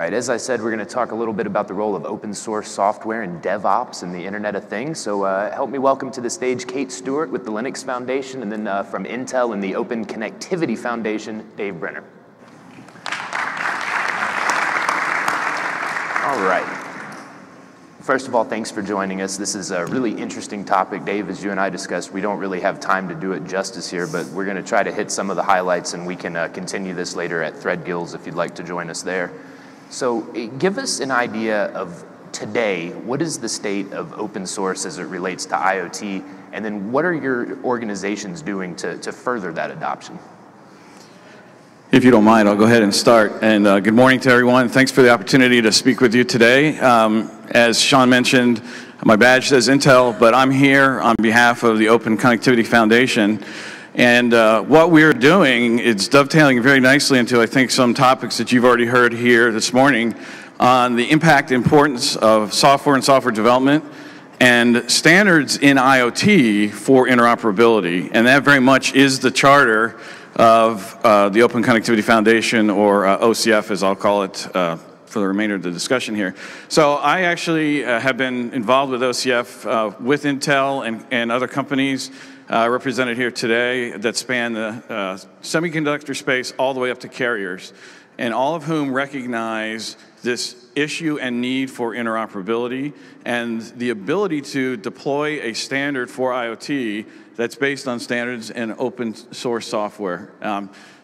All right, as I said, we're going to talk a little bit about the role of open source software and DevOps and the Internet of Things. So help me welcome to the stage Kate Stewart with the Linux Foundation, and then from Intel and the Open Connectivity Foundation, Dave Brenner. All right. First of all, thanks for joining us. This is a really interesting topic. Dave, as you and I discussed, we don't really have time to do it justice here, but we're going to try to hit some of the highlights, and we can continue this later at Threadgills if you'd like to join us there. So give us an idea of today, what is the state of open source as it relates to IoT, and then what are your organizations doing to further that adoption? If you don't mind, I'll go ahead and start. And good morning to everyone. Thanks for the opportunity to speak with you today. As Sean mentioned, my badge says Intel, but I'm here on behalf of the Open Connectivity Foundation. And what we're doing is dovetailing very nicely into, I think, some topics that you've already heard here this morning on the impact and importance of software and software development and standards in IoT for interoperability. And that very much is the charter of the Open Connectivity Foundation, or OCF as I'll call it for the remainder of the discussion here. So I actually have been involved with OCF with Intel and other companies represented here today that span the semiconductor space all the way up to carriers, and all of whom recognize this issue and need for interoperability and the ability to deploy a standard for IoT that's based on standards and open source software.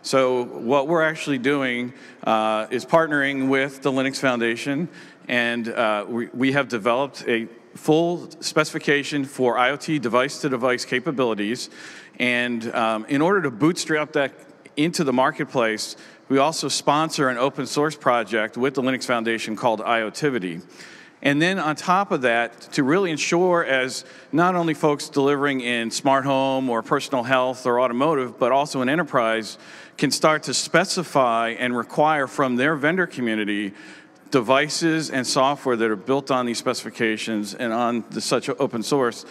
So what we're actually doing is partnering with the Linux Foundation, and we have developed a full specification for IoT device-to-device capabilities. And in order to bootstrap that into the marketplace, we also sponsor an open source project with the Linux Foundation called IoTivity. And then on top of that, to really ensure as not only folks delivering in smart home or personal health or automotive, but also in enterprise, can start to specify and require from their vendor community devices and software that are built on these specifications and on such open source.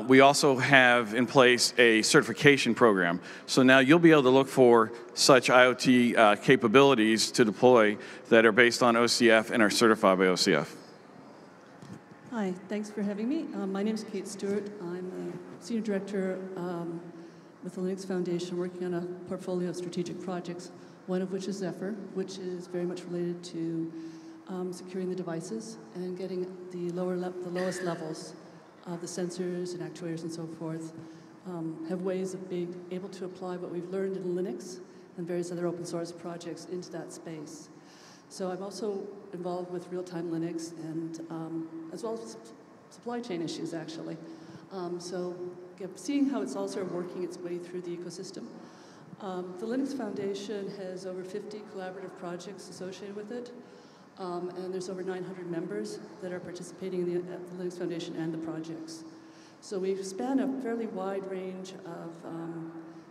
We also have in place a certification program. So now you'll be able to look for such IoT capabilities to deploy that are based on OCF and are certified by OCF. Hi, thanks for having me. My name is Kate Stewart. I'm a Senior Director with the Linux Foundation working on a portfolio of strategic projects, one of which is Zephyr, which is very much related to securing the devices and getting the lowest levels of the sensors and actuators and so forth, have ways of being able to apply what we've learned in Linux and various other open source projects into that space. So I'm also involved with real-time Linux and as well as supply chain issues, actually. So seeing how it's also working its way through the ecosystem. The Linux Foundation has over 50 collaborative projects associated with it. And there's over 900 members that are participating in the Linux Foundation and the projects. So we span a fairly wide range of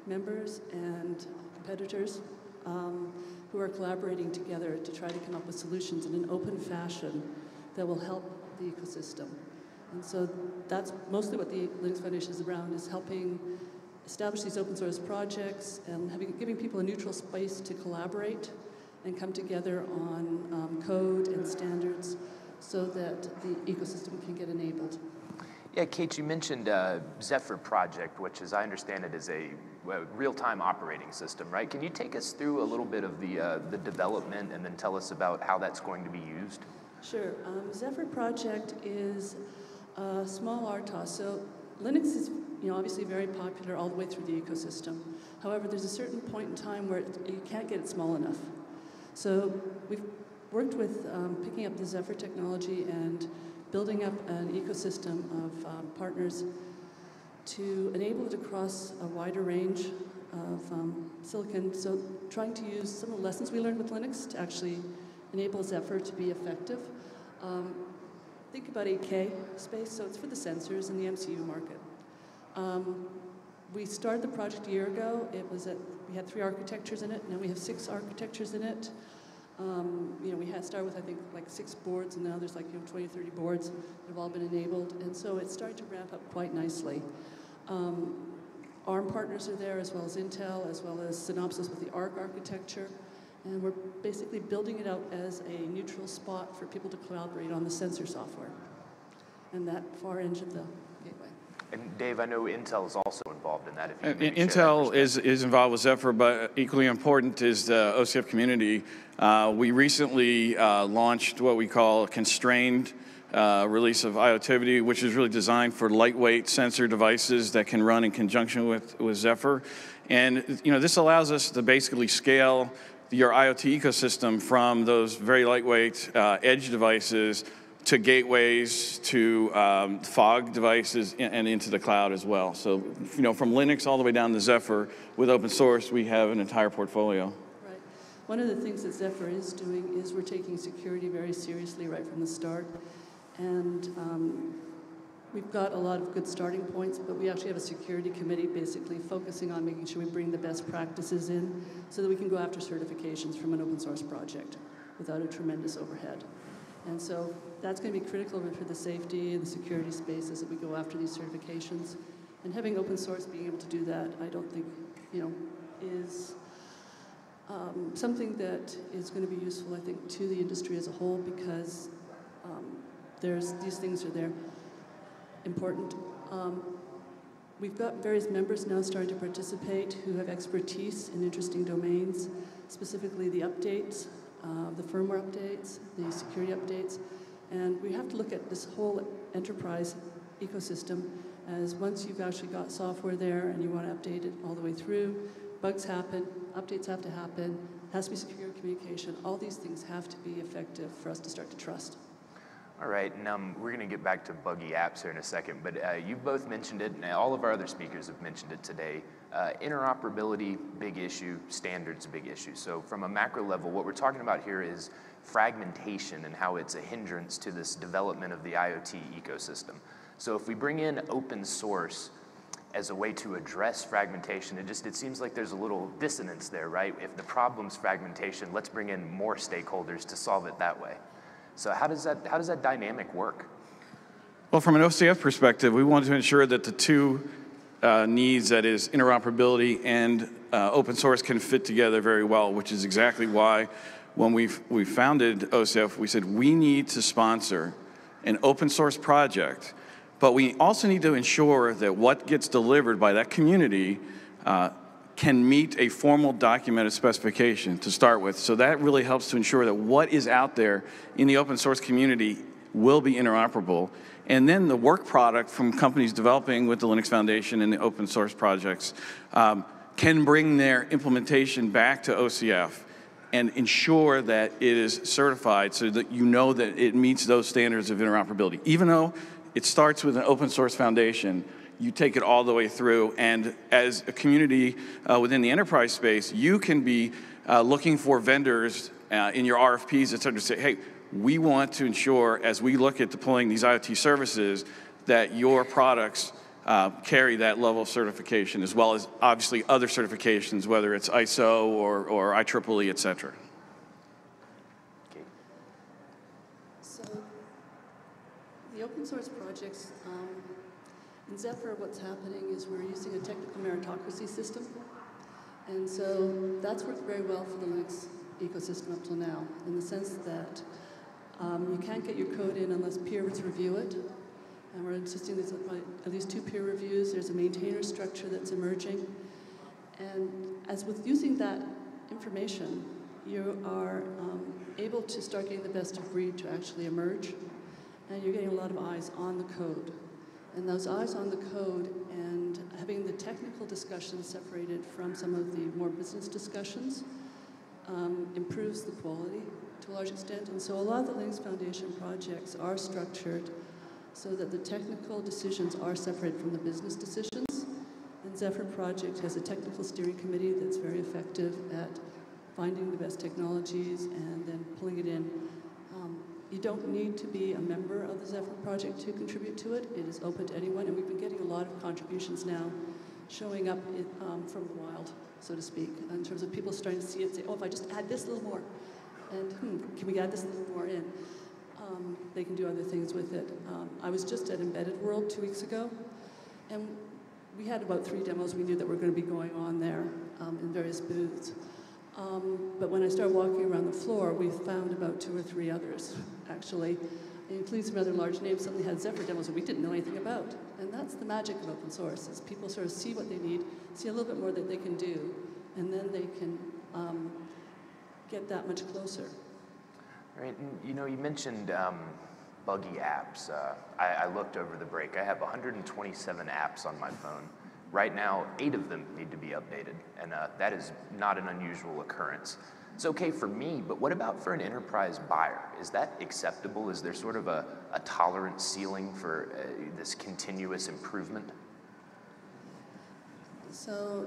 members and competitors who are collaborating together to try to come up with solutions in an open fashion that will help the ecosystem. And so that's mostly what the Linux Foundation is around, is helping establish these open source projects and giving people a neutral space to collaborate and come together on code and standards so that the ecosystem can get enabled. Yeah, Kate, you mentioned Zephyr project, which, as I understand it, is a real-time operating system, right? Can you take us through a little bit of the development and then tell us about how that's going to be used? Sure. Zephyr project is a small RTOS. So Linux is, obviously very popular all the way through the ecosystem. However, there's a certain point in time where you can't get it small enough. So we've worked with picking up the Zephyr technology and building up an ecosystem of partners to enable it across a wider range of silicon. So trying to use some of the lessons we learned with Linux to actually enable Zephyr to be effective. Think about 8K space, so it's for the sensors and the MCU market. We started the project a year ago. We had 3 architectures in it. Now we have 6 architectures in it. We had started with, I think, like 6 boards, and now there's like 20 or 30 boards that have all been enabled. And so it's starting to ramp up quite nicely. ARM partners are there, as well as Intel, as well as Synopsys with the ARC architecture. And we're basically building it out as a neutral spot for people to collaborate on the sensor software and that far edge of the gateway. And Dave, I know Intel is also involved in that. If you can maybe Intel share that is involved with Zephyr, but equally important is the OCF community. We recently launched what we call a constrained release of IoTivity, which is really designed for lightweight sensor devices that can run in conjunction with Zephyr. And this allows us to basically scale your IoT ecosystem from those very lightweight edge devices to gateways, to fog devices, and into the cloud as well. So, from Linux all the way down to Zephyr, with open source, we have an entire portfolio. Right. One of the things that Zephyr is doing is we're taking security very seriously right from the start. And we've got a lot of good starting points, but we actually have a security committee basically focusing on making sure we bring the best practices in so that we can go after certifications from an open source project without a tremendous overhead. And so that's going to be critical for the safety and the security spaces that we go after these certifications. And having open source being able to do that, I don't think, is something that is going to be useful, I think, to the industry as a whole, because these things are there, important. We've got various members now starting to participate who have expertise in interesting domains, specifically the updates, the firmware updates, the security updates, and we have to look at this whole enterprise ecosystem as once you've actually got software there and you want to update it all the way through, bugs happen, updates have to happen, has to be secure communication, all these things have to be effective for us to start to trust. All right, and we're going to get back to buggy apps here in a second, but you've both mentioned it, and all of our other speakers have mentioned it today. Interoperability, big issue. Standards, big issue. So from a macro level, what we're talking about here is fragmentation and how it's a hindrance to this development of the IoT ecosystem. So if we bring in open source as a way to address fragmentation, it seems like there's a little dissonance there, right? If the problem's fragmentation, let's bring in more stakeholders to solve it that way. So how does that dynamic work? Well, from an OCF perspective, we want to ensure that the two needs, that is interoperability and open source, can fit together very well, which is exactly why when we founded OCF, we said we need to sponsor an open source project, but we also need to ensure that what gets delivered by that community can meet a formal documented specification to start with. So that really helps to ensure that what is out there in the open source community will be interoperable. And then the work product from companies developing with the Linux Foundation and the open source projects can bring their implementation back to OCF and ensure that it is certified so that you know that it meets those standards of interoperability. Even though it starts with an open source foundation, you take it all the way through, and as a community within the enterprise space, you can be looking for vendors in your RFPs that start to say, hey, we want to ensure, as we look at deploying these IoT services, that your products carry that level of certification, as well as obviously other certifications, whether it's ISO or IEEE, et cetera. Okay. So the open source projects, in Zephyr, what's happening is we're using a technical meritocracy system. And so that's worked very well for the Linux ecosystem up till now, in the sense that you can't get your code in unless peers review it. And we're insisting there's at least 2 peer reviews. There's a maintainer structure that's emerging. And as with using that information, you are able to start getting the best of breed to actually emerge. And you're getting a lot of eyes on the code. And those eyes on the code and having the technical discussions separated from some of the more business discussions improves the quality to a large extent. And so a lot of the Linux Foundation projects are structured so that the technical decisions are separated from the business decisions. And Zephyr project has a technical steering committee that's very effective at finding the best technologies and then pulling it in. You don't need to be a member of the Zephyr project to contribute to it. It is open to anyone, and we've been getting a lot of contributions now showing up from the wild, so to speak, in terms of people starting to see it, say, oh, if I just add this little more, and can we add this little more in? They can do other things with it. I was just at Embedded World 2 weeks ago, and we had about 3 demos we knew that were going to be going on there in various booths. But when I started walking around the floor, we found about 2 or 3 others, actually, including some other large names. Suddenly had Zephyr demos that we didn't know anything about. And that's the magic of open source, is people sort of see what they need, see a little bit more that they can do, and then they can get that much closer. Right, and you mentioned buggy apps. I looked over the break. I have 127 apps on my phone. Right now, 8 of them need to be updated, and that is not an unusual occurrence. It's okay for me, but what about for an enterprise buyer? Is that acceptable? Is there sort of a tolerance ceiling for this continuous improvement? So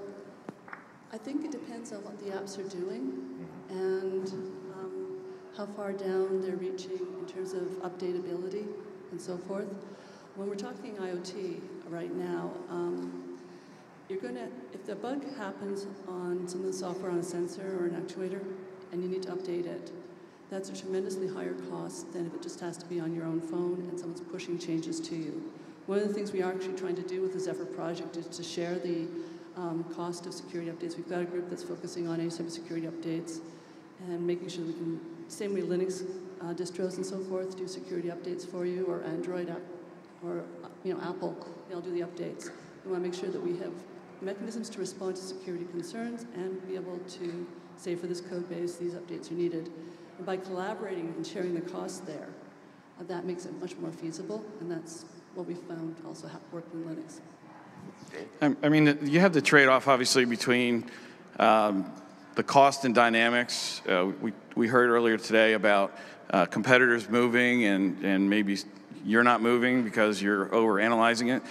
I think it depends on what the apps are doing and how far down they're reaching in terms of updatability and so forth. When we're talking IoT right now, if the bug happens on some of the software on a sensor or an actuator, and you need to update it, that's a tremendously higher cost than if it just has to be on your own phone and someone's pushing changes to you. One of the things we are actually trying to do with the Zephyr project is to share the cost of security updates. We've got a group that's focusing on cybersecurity updates and making sure we can, same way Linux distros and so forth, do security updates for you, or Android app, or Apple, they'll do the updates. We want to make sure that we have mechanisms to respond to security concerns and be able to say for this code base, these updates are needed. And by collaborating and sharing the cost there, that makes it much more feasible, and that's what we found also worked in Linux. I mean, you have the trade-off, obviously, between the cost and dynamics. We heard earlier today about competitors moving, and maybe you're not moving because you're over-analyzing it.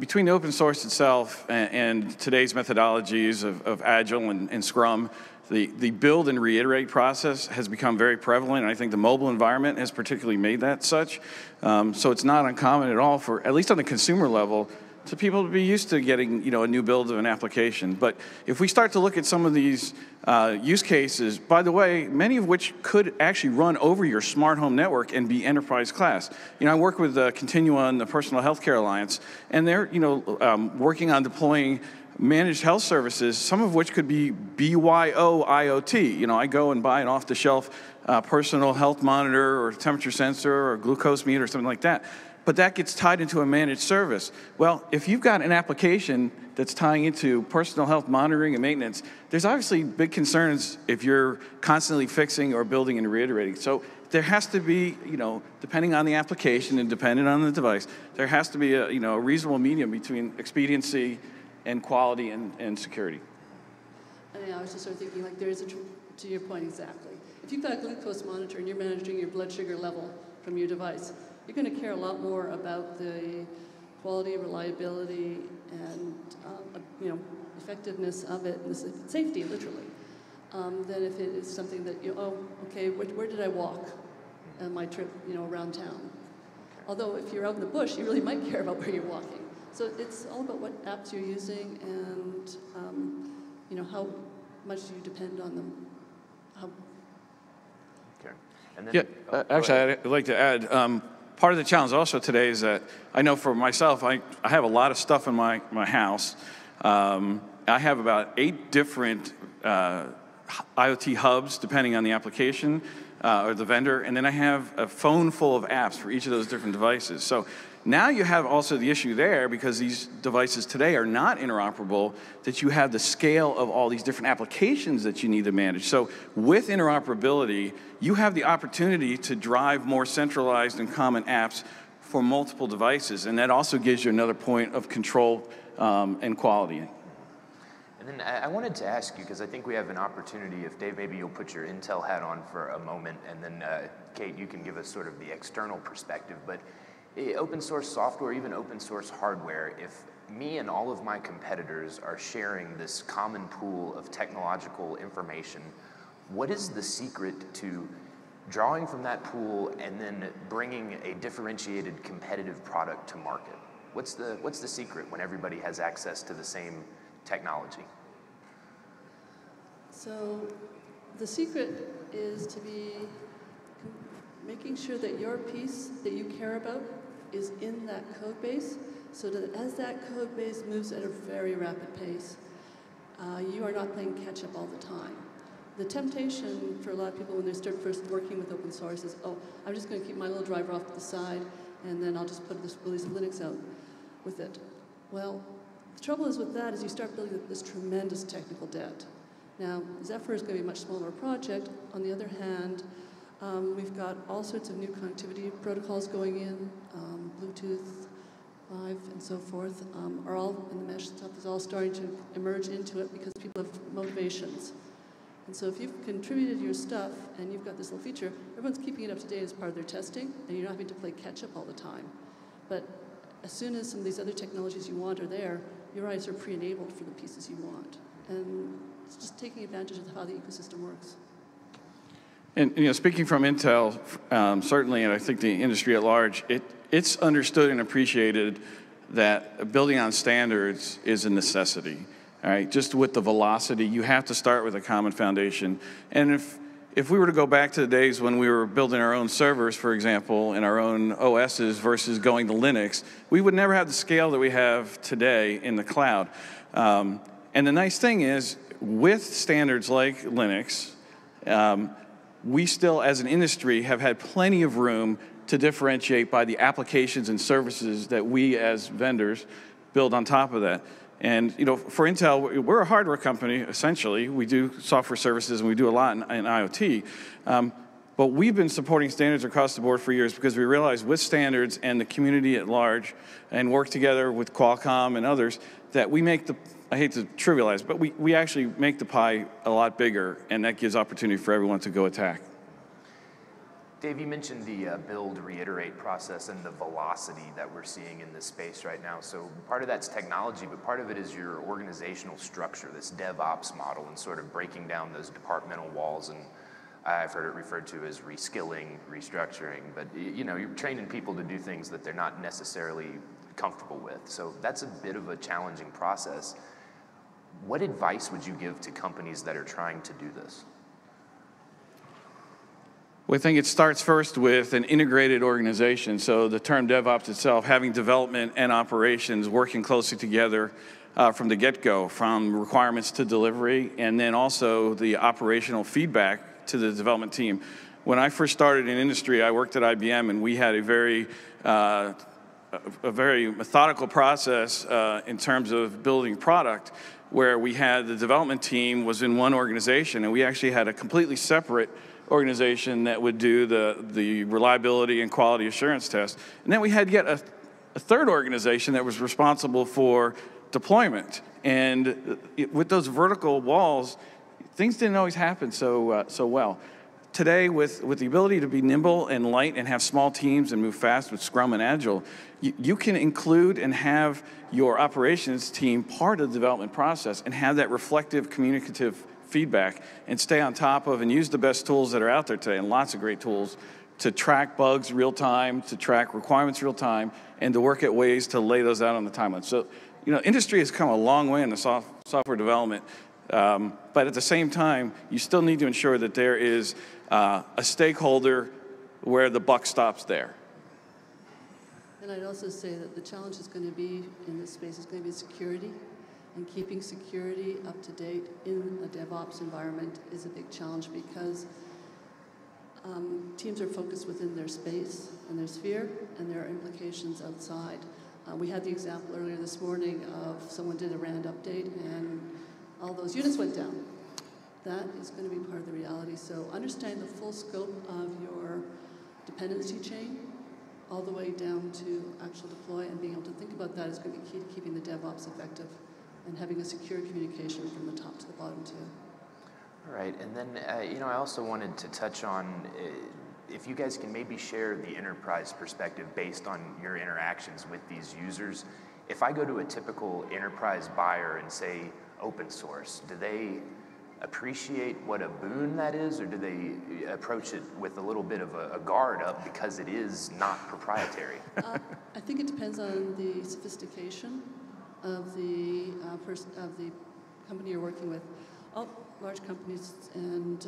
Between the open source itself and today's methodologies of Agile and Scrum, the build and reiterate process has become very prevalent, and I think the mobile environment has particularly made that such. So it's not uncommon at all for, at least on the consumer level, to people to be used to getting a new build of an application. But if we start to look at some of these use cases, by the way, many of which could actually run over your smart home network and be enterprise class. I work with Continua and the Personal Healthcare Alliance, and they're working on deploying managed health services, some of which could be BYO IoT. I go and buy an off-the-shelf personal health monitor or temperature sensor or glucose meter or something like that. But that gets tied into a managed service. Well, if you've got an application that's tying into personal health monitoring and maintenance, there's obviously big concerns if you're constantly fixing or building and reiterating. So there has to be, depending on the application and depending on the device, there has to be a reasonable medium between expediency and quality and security. I was just sort of thinking, like, there is to your point exactly. If you've got a glucose monitor and you're managing your blood sugar level from your device, you're going to care a lot more about the quality, reliability, and effectiveness of it, and the safety, literally, than if it is something that where did I walk on my trip, around town? Although if you're out in the bush, you really might care about where you're walking. So it's all about what apps you're using and how much do you depend on them. Okay. And then, actually, I'd like to add. Part of the challenge also today is that I know for myself, I have a lot of stuff in my house. I have about 8 different IoT hubs, depending on the application or the vendor, and then I have a phone full of apps for each of those different devices. So now you have also the issue there, because these devices today are not interoperable, that you have the scale of all these different applications that you need to manage. So with interoperability, you have the opportunity to drive more centralized and common apps for multiple devices, and that also gives you another point of control and quality. And then I wanted to ask you, because I think we have an opportunity, if Dave, maybe you'll put your Intel hat on for a moment, and then Kate, you can give us sort of the external perspective. But open source software, even open source hardware, if me and all of my competitors are sharing this common pool of technological information, what is the secret to drawing from that pool and then bringing a differentiated competitive product to market? What's the secret when everybody has access to the same technology? So the secret is to be making sure that your piece that you care about is in that code base, so that as that code base moves at a very rapid pace, you are not playing catch up all the time. The temptation for a lot of people when they start first working with open source is, oh, I'm just going to keep my little driver off to the side, and then I'll just put this release of Linux out with it. Well, the trouble is with that is you start building up this tremendous technical debt. Now, Zephyr is going to be a much smaller project. On the other hand, we've got all sorts of new connectivity protocols going in, Bluetooth 5 and so forth, are all, and the mesh stuff is all starting to emerge into it because people have motivations. And so if you've contributed your stuff and you've got this little feature, everyone's keeping it up to date as part of their testing, and you're not having to play catch up all the time. But as soon as some of these other technologies you want are there, your eyes are pre-enabled for the pieces you want. And it's just taking advantage of how the ecosystem works. And speaking from Intel, certainly, and I think the industry at large, it's understood and appreciated that building on standards is a necessity. All right, just with the velocity, you have to start with a common foundation. And if we were to go back to the days when we were building our own servers, for example, and our own OSs versus going to Linux, we would never have the scale that we have today in the cloud. And the nice thing is, with standards like Linux, we still, as an industry, have had plenty of room to differentiate by the applications and services that we as vendors build on top of that. And for Intel, we're a hardware company, essentially. We do software services, and we do a lot in IoT. But we've been supporting standards across the board for years because we realize with standards and the community at large, and work together with Qualcomm and others, that we make I hate to trivialize, but we actually make the pie a lot bigger, and that gives opportunity for everyone to go attack. Dave, you mentioned the build, reiterate process and the velocity that we're seeing in this space right now. So part of that's technology, but part of it is your organizational structure, this DevOps model, and sort of breaking down those departmental walls. And I've heard it referred to as reskilling, restructuring, but you're training people to do things that they're not necessarily comfortable with. So that's a bit of a challenging process. What advice would you give to companies that are trying to do this? Well, I think it starts first with an integrated organization. So the term DevOps itself, having development and operations working closely together from the get-go, from requirements to delivery, and then also the operational feedback to the development team. When I first started in industry, I worked at IBM, and we had a very methodical process in terms of building product, where we had the development team was in one organization, and we actually had a completely separate organization that would do the reliability and quality assurance test. And then we had yet a third organization that was responsible for deployment. And with those vertical walls, things didn't always happen so well. Today, with the ability to be nimble and light and have small teams and move fast with Scrum and Agile, you can include and have your operations team part of the development process and have that reflective, communicative feedback and stay on top of and use the best tools that are out there today, and lots of great tools to track bugs real time, to track requirements real time, and to work at ways to lay those out on the timeline. So, industry has come a long way in the software development, but at the same time, you still need to ensure that there is a stakeholder where the buck stops there. And I'd also say that the challenge is going to be in this space is going to be security. And keeping security up to date in a DevOps environment is a big challenge because teams are focused within their space and their sphere, and there are implications outside. We had the example earlier this morning of someone did a RAND update and all those units went down. That is going to be part of the reality. So understanding the full scope of your dependency chain all the way down to actual deploy and being able to think about that is going to be key to keeping the DevOps effective. And having a secure communication from the top to the bottom, too. All right, and then, I also wanted to touch on if you guys can maybe share the enterprise perspective based on your interactions with these users. If I go to a typical enterprise buyer and say open source, do they appreciate what a boon that is, or do they approach it with a little bit of a guard up because it is not proprietary? I think it depends on the sophistication of the company you're working with. All large companies and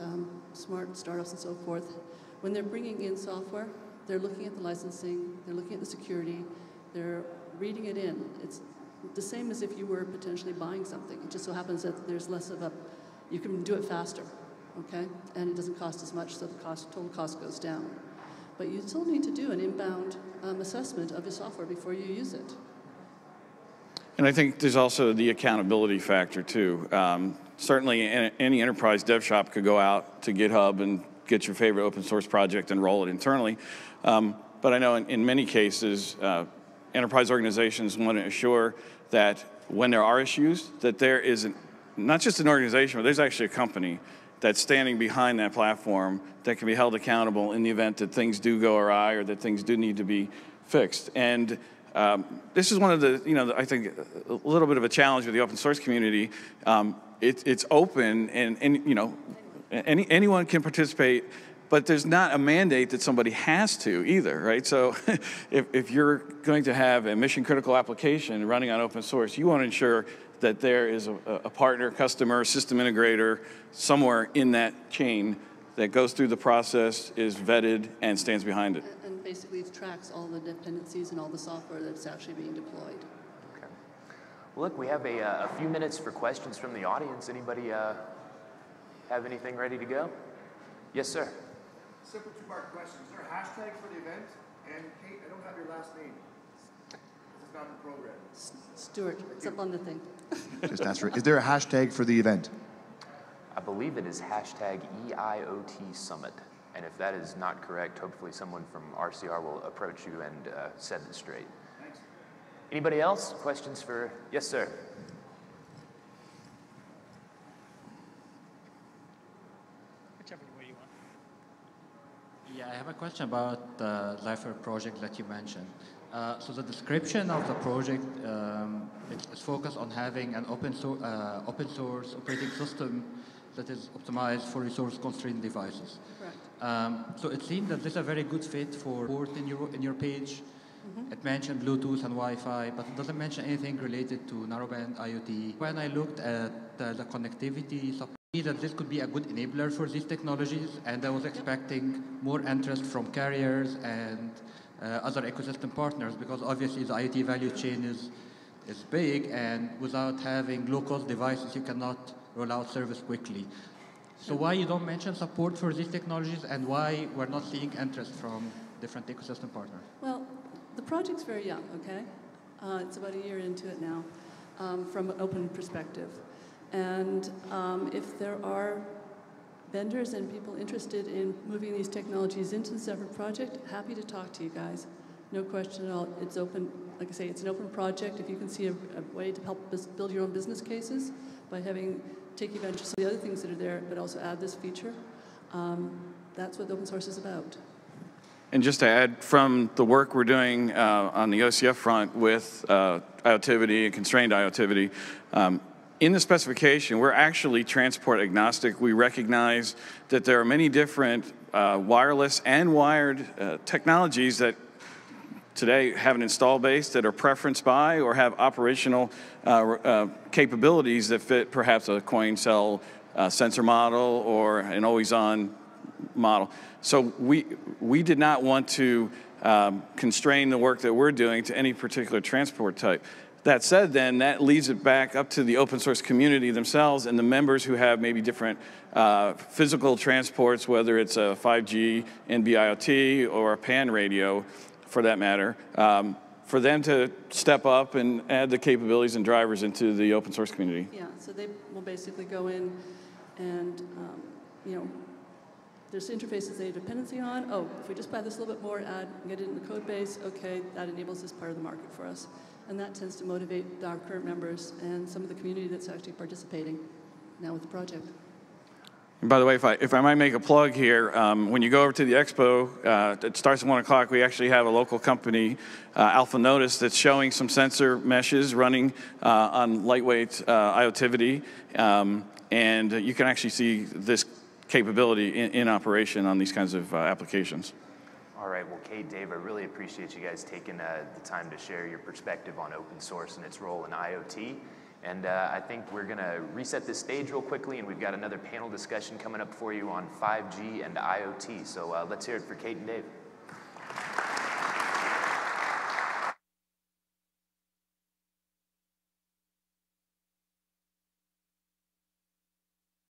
smart startups and so forth, when they're bringing in software, they're looking at the licensing, they're looking at the security, they're reading it in. It's the same as if you were potentially buying something. It just so happens that there's less of you can do it faster, okay? And it doesn't cost as much, so the total cost goes down. But you still need to do an inbound assessment of your software before you use it. And I think there's also the accountability factor too. Certainly any enterprise dev shop could go out to GitHub and get your favorite open source project and roll it internally. But I know in many cases, enterprise organizations want to assure that when there are issues, that there is not just an organization, but there's actually a company that's standing behind that platform that can be held accountable in the event that things do go awry or that things do need to be fixed. And this is one of the, I think a little bit of a challenge with the open source community. It's open and anyone can participate, but there's not a mandate that somebody has to either, right? So if you're going to have a mission critical application running on open source, you want to ensure that there is a partner, customer, system integrator somewhere in that chain that goes through the process, is vetted, and stands behind it. And basically it tracks all the dependencies and all the software that's actually being deployed. Okay. Well, look, we have a few minutes for questions from the audience. Anybody have anything ready to go? Yes, sir. Simple two-part question. Is there a hashtag for the event? And Kate, I don't have your last name. This is not in the program. Stewart, it's up on the thing. Just answer it. Is there a hashtag for the event? I believe it is hashtag EIoT Summit. And if that is not correct, hopefully someone from RCR will approach you and set it straight. Thanks. Anybody else? Questions for, yes, sir. Whichever way you want. Yeah, I have a question about the Lifer project that you mentioned. So the description of the project, it's focused on having an open source operating system that is optimized for resource-constrained devices. Correct. So it seems that this is a very good fit for port in your page. Mm-hmm. It mentioned Bluetooth and Wi-Fi, but it doesn't mention anything related to narrowband IoT. When I looked at the connectivity support, that this could be a good enabler for these technologies, and I was expecting more interest from carriers and other ecosystem partners, because obviously the IoT value chain is big, and without having low-cost devices, you cannot roll out service quickly. So why you don't mention support for these technologies, and why we're not seeing interest from different ecosystem partners? Well, the project's very young, okay? It's about a year into it now, from an open perspective. And if there are vendors and people interested in moving these technologies into the separate project, happy to talk to you guys. No question at all. It's open, like I say, it's an open project. If you can see a way to help build your own business cases by take advantage of some of the other things that are there, but also add this feature, that's what open source is about. And just to add, from the work we're doing on the OCF front with IoTivity and constrained IoTivity, in the specification, we're actually transport agnostic. We recognize that there are many different wireless and wired technologies that today have an install base that are preferenced by or have operational capabilities that fit perhaps a coin cell sensor model or an always-on model. So we did not want to constrain the work that we're doing to any particular transport type. That said, then, that leaves it back up to the open source community themselves and the members who have maybe different physical transports, whether it's a 5G NB-IoT or a PAN radio, for that matter, for them to step up and add the capabilities and drivers into the open source community. Yeah, so they will basically go in and, there's interfaces they have dependency on. Oh, if we just buy this a little bit more, get it in the code base, okay, that enables this part of the market for us. And that tends to motivate our current members and some of the community that's actually participating now with the project. And by the way, if I might make a plug here, when you go over to the expo, it starts at 1 o'clock, we actually have a local company, Alpha Notice, that's showing some sensor meshes running on lightweight IoTivity. And you can actually see this capability in operation on these kinds of applications. All right, well, Kate, Dave, I really appreciate you guys taking the time to share your perspective on open source and its role in IoT. And I think we're going to reset this stage real quickly, and we've got another panel discussion coming up for you on 5G and IoT. So let's hear it for Kate and Dave.